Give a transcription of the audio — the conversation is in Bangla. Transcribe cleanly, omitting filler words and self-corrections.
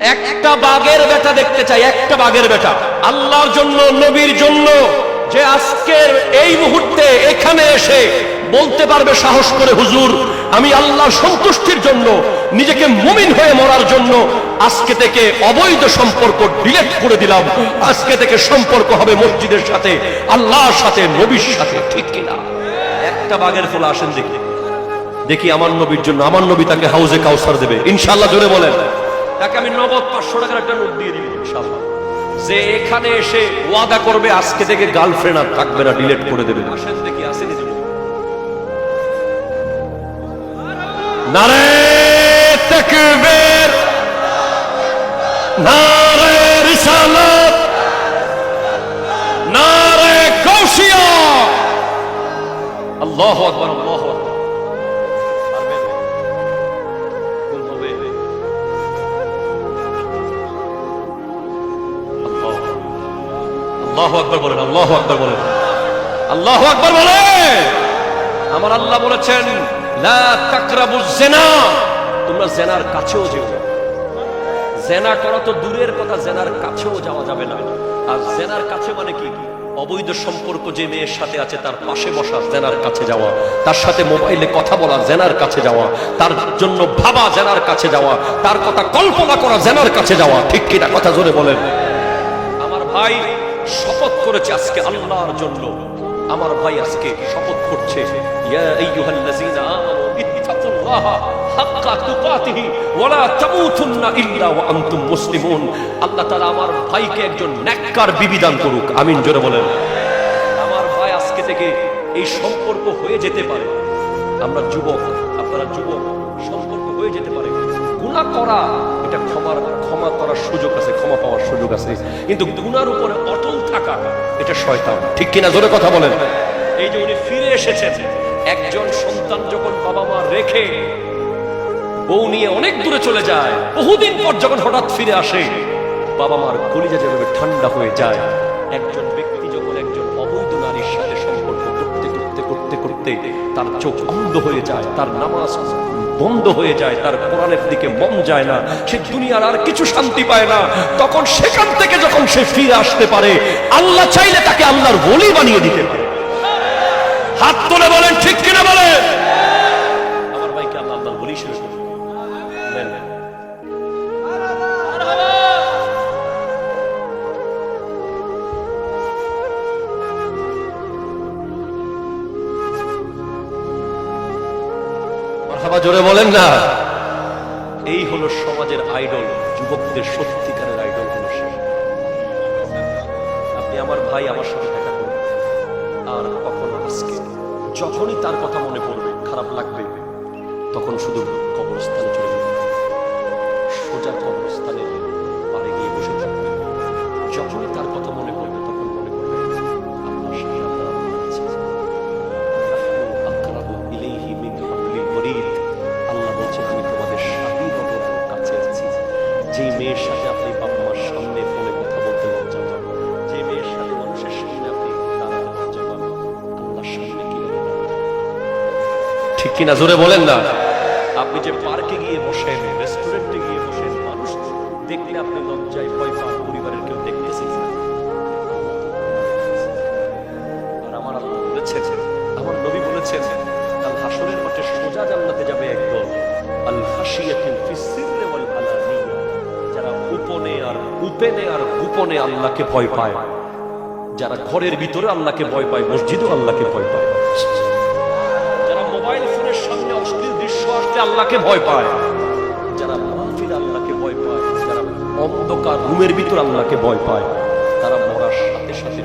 একটা বাঘের বেটা দেখতে চাই, একটা বাঘের বেটা আল্লাহর জন্য, নবীর জন্য, যে আজকের এই মুহূর্তে এখানে এসে বলতে পারবে সাহস করে, হুজুর আমি আল্লাহর সন্তুষ্টির জন্য, নিজেকে মুমিন হয়ে মরার জন্য আজকে থেকে অবৈধ সম্পর্ক ডিলিট করে দিলাম, আজকে থেকে সম্পর্ক হবে মসজিদের সাথে, আল্লাহর সাথে, নবীর সাথে। ঠিক কিনা? একটা বাঘের ফলা আসেন দেখি, দেখি আমার নবীর জন্য, আমার নবী তাকে হাউজে কাউসার দেবে ইনশাআল্লাহ। জোরে বলেন। তাকে আমি নগদ 500 টাকার একটা নোট দিয়ে দিব ইনশাআল্লাহ, যে এখানে এসে ওয়াদা করবে আজকে থেকে গার্লফ্রেন্ড আর থাকবে না, ডিলিট করে দেবে। আসেন দেখি, আসেনি দিব। নারে তাকবীর, নারে রিসালাত, নারে গাউসিয়া। আল্লাহু আকবার, আল্লাহু আকবার। আল্লাহু আকবার বলেন, আল্লাহু আকবার বলেন, আল্লাহু আকবার বলেন। আমার আল্লাহ বলেছেন লা তাকরাবুজ জিনা, তোমরা জিনার কাছেও যেও না। জিনা করা তো দূরের কথা, জিনার কাছেও যাওয়া যাবে না। আর জিনার কাছে মানে কি? অবৈধ সম্পর্ক যে মেয়ের সাথে আছে তার পাশে বসা, জিনার কাছে যাওয়া, তার সাথে মোবাইলে কথা বলা, জিনার কাছে যাওয়া, তার জন্য ভাবা, জিনার কাছে যাওয়া, তার কথা কল্পনা করা, জিনার কাছে যাওয়া। ঠিক কিনা? কথা জোরে বলেন। আমার ভাই শপথ করেছে আজকে আল্লাহর জন্য, আমার ভাই আজকে শপথ করছে, ইয়া আইয়ুহাল্লাযীনা আমানু ইত্তাকুল্লাহা হাক্কা তুকাতিহি ওয়া লা তামুতুন্না ইল্লা ওয়া আনতুম মুসলিমুন। আল্লাহ তাআলা আমার ভাইকে একজন নেককার বিবি দান করুক, আমিন। জোরে বলেন। আমার ভাই আজকে থেকে এই সম্পর্ক হয়ে যেতে পারে, আমরা যুবক, আপনারা যুবক, সম্পর্ক হয়ে যেতে পারে। গুনাহ করা এটা ক্ষমা করার সুযোগ আছে, ক্ষমা পাওয়ার সুযোগ আছে, কিন্তু গুনার উপরে অটল থাকা এটা শয়তান। ঠিক কিনা? জোরে কথা বলেন। এই যে উনি ফিরে এসেছেন, একজন সন্তান যখন বাবা মা রেখে বউ নিয়ে অনেক দূরে চলে যায়, বহুদিন পর যখন হঠাৎ ফিরে আসে, বাবা মার কলিজা যেভাবে ঠান্ডা হয়ে যায়। একজন ব্যক্তি যখন একজন অবৈধ নারীর সাথে সম্পর্ক করতে করতে করতে করতে তার চোখ অন্ধ হয়ে যায়, তার নামাজ বন্ধ হয়ে যায়, তার কোরআনের দিকে মন যায় না, সে দুনিয়ার আর কিছু শান্তি পায় না, তখন সেখান থেকে যখন সে ফিরে আসতে পারে, আল্লাহ চাইলে তাকে আল্লাহর ওলি বানিয়ে দিতে পারে। হাত তুলে বলেন ঠিক কিনা বলেন। আমার ভাইকে আল্লাহ আল্লাহর ওলি হিসেবে নেন। জোরে বলেন না। এই হলো সমাজের আইডল, যুবকদের সত্যিকারের আইডল হলো সে। আপনি আমার ভাই আমার সাথে দেখা করুন, আর কখনো আজকে যখনই তার কথা মনে পড়বে, খারাপ লাগবে, তখন শুধু কবরস্থানে চলে যাবে, সোজা কবরস্থানে পাড়ে গিয়ে বসে থাকবে। যখনই তার কথা মনে পড়বে তখন মনে করবে আপনার সাথে আপনার আছে। আকরাবু ইলাইহি মিন হাবলিল ওয়ারিদ। আল্লাহ বলছেন আমি তোমাদের সাথীর মতো কাছে আছি। যে মেয়ের সাথে আপনি বাবা মার সামনে ফোনে কথা বলতে লজ্জা পান, যে মেয়ের সাথে মানুষের সামনে আপনি দাঁড়াতে লজ্জা পান, আল্লাহর সামনে কি ঠিক কিনা? জোরে বলেন না। আপনি যে পার্কে গিয়ে বসেন, রেস্টুরেন্টে গিয়ে বসেন, মানুষ দেখলে আপনি লজ্জায় ভয় পান, পরিবারের কেউ দেখতেছে না। আর আমার আল্লাহ বলেছেন, আমার নবী বলেছেন, কাল হাসরের মাঠে সোজা জান্নাতে যাবে একদল, আল খাশিয়াতুন ফিস সিররি ওয়াল আলানিয়া, যারা গোপনে আর গোপনে আল্লাহকে ভয় পায়, যারা ঘরের ভিতরে আল্লাহকে ভয় পায়, মসজিদেও আল্লাহকে ভয় পায়, যারা মোবাইল ফোনের সামনে অশ্লীল দৃশ্য আসলে আল্লাহকে ভয় পায়, যারা মাহফিলে আল্লাহকে ভয় পায়, যারা অন্ধকার রুমের ভিতর আল্লাহকে ভয় পায়, তারা মরার সাথে সাথে